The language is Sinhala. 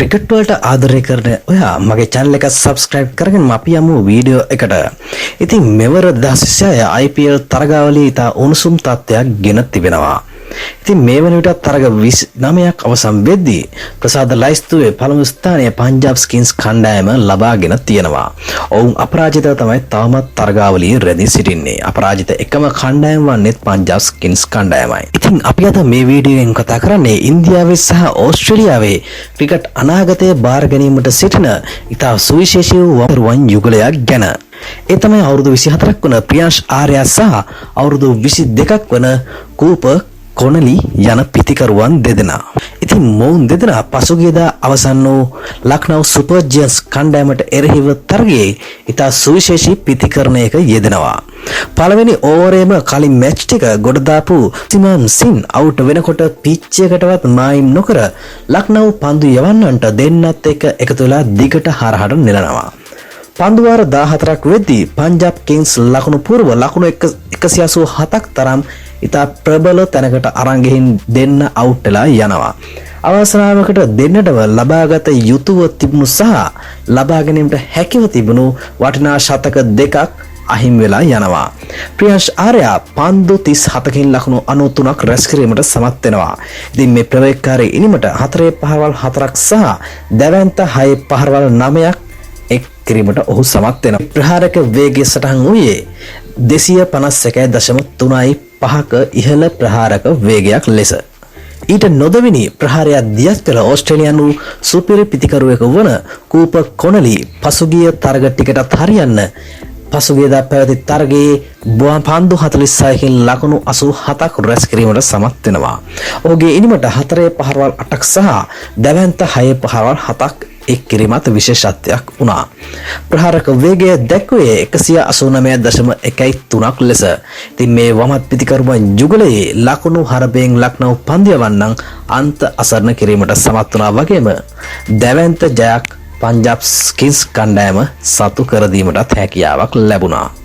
ක්‍රිකට් වලට ආදරය කරන ඔයා මගේ channel එක subscribe කරගෙන අපි යමු වීඩියෝ එකට. ඉතින් මෙවර 2026 IPL තරගාවලියේ ඉතා උණුසුම් තත්ත්වයක් ගෙන තිබෙනවා. ඉතින් මේ වන විට තරග 29ක් අවසන් වෙද්දී ප්‍රසාද ලයිස්තුවේ පළමු ස්ථානය පංජාබ් ස්කින්ස් කණ්ඩායම ලබාගෙන තියෙනවා. ඔවුන් අපරාජිතව තමයි තවමත් තරගාවලියේ රැඳී සිටින්නේ. අපරාජිත එකම කණ්ඩායම වන්නේ පංජාබ් ස්කින්ස් කණ්ඩායමයි. ඉතින් අපි අද මේ වීඩියෝවෙන් කතා කරන්නේ ඉන්දියාවේ සහ ඕස්ට්‍රේලියාවේ ක්‍රිකට් අනාගතයේ බාර ගැනීමට සිටින ඉතා සුවිශේෂී වම් යුගලයක් ගැන. ඒ තමයි අවුරුදු 24ක් වන ප්‍රියාන්ෂ් ආර්යා සහ අවුරුදු 22ක් වන කූපර් කොනලි යන පිතිකරුවන් දෙදෙනා. ඉතින් මොවුන් දෙදෙනා පසුගියදා අවසන් වූ ලක්නෝ සුපර් ජයන්ට්ස් කණ්ඩායමට එරෙහිව තරගයේ ඉතා සුවිශේෂී පිතිකරණයක යෙදෙනවා. පළවෙනි ඕවරේම කලින් මැච් ටික ගොඩ දාපු සිමන් සින් අවුට් වෙනකොට පිච් එකකටවත් මායිම් නොකර ලක්නෝ පන්දු යවන්නන්ට දෙන්නත් එක්ක එකතු වෙලා දිගට හරහට නෙලනවා. පන්දු වාර 14ක් වෙද්දී පංජාබ් කිංස් ලකුණු පූර්ව ලකුණු 187ක් තරම් ඉතා ප්‍රබල තැනකට අරන් ගෙහින් දෙන්න අවුට් වෙලා යනවා. අවසනාවකට දෙන්නටම ලබාගත යුතුව තිබුණු සහ ලබා ගැනීමට හැකිව තිබුණු වටිනා ශතක දෙකක් අහිමි වෙලා යනවා. ප්‍රියාන්ෂ් ආර්යා පන්දු 37කින් ලකුණු 93ක් රැස් කිරීමට සමත් වෙනවා. ඉතින් මේ ප්‍රවේශකාරී ඉනිමට 4.4ක් සහ දැවැන්ත 6.9ක් එක් කිරීමට ඔහු සමත් වෙනවා. ප්‍රහාරක වේගය සටහන් වූයේ 251.35ක ඉහළ ප්‍රහාරක වේගයක් ලෙස. ඊට නොදෙවෙනි ප්‍රහාරයක් දියත් කළ ඕස්ට්‍රේලියානු සුපිරි පිතිකරුවෙකු වන කූපර් කොනලි පසුගිය තරග ටිකටත් හරියන්න පසුගියදා පැවති තරගයේ පන්දු 46කින් ලකුණු 87ක් රැස් කිරීමට සමත් වෙනවා. ඔහුගේ ඉනිමට 4.8ක් සහ දැවැන්ත 6.7ක් එක් කිරීමත් විශේෂත්වයක් වුණා. ප්‍රහාරක වේගය දැක්වේ 189.13ක් ලෙස. ඉතින් මේ වමත් පිතිකරුවන් යුගලයේ ලකුණු හරබයෙන් ලක්නෝ පන්දිය වන්නන් අන්ත අසරණ කිරීමට සමත් වුණා වගේම දැවැන්ත ජයක් පංජාබ් ස්කින්ස් කණ්ඩායම සතු කර දීමටත් හැකියාවක් ලැබුණා.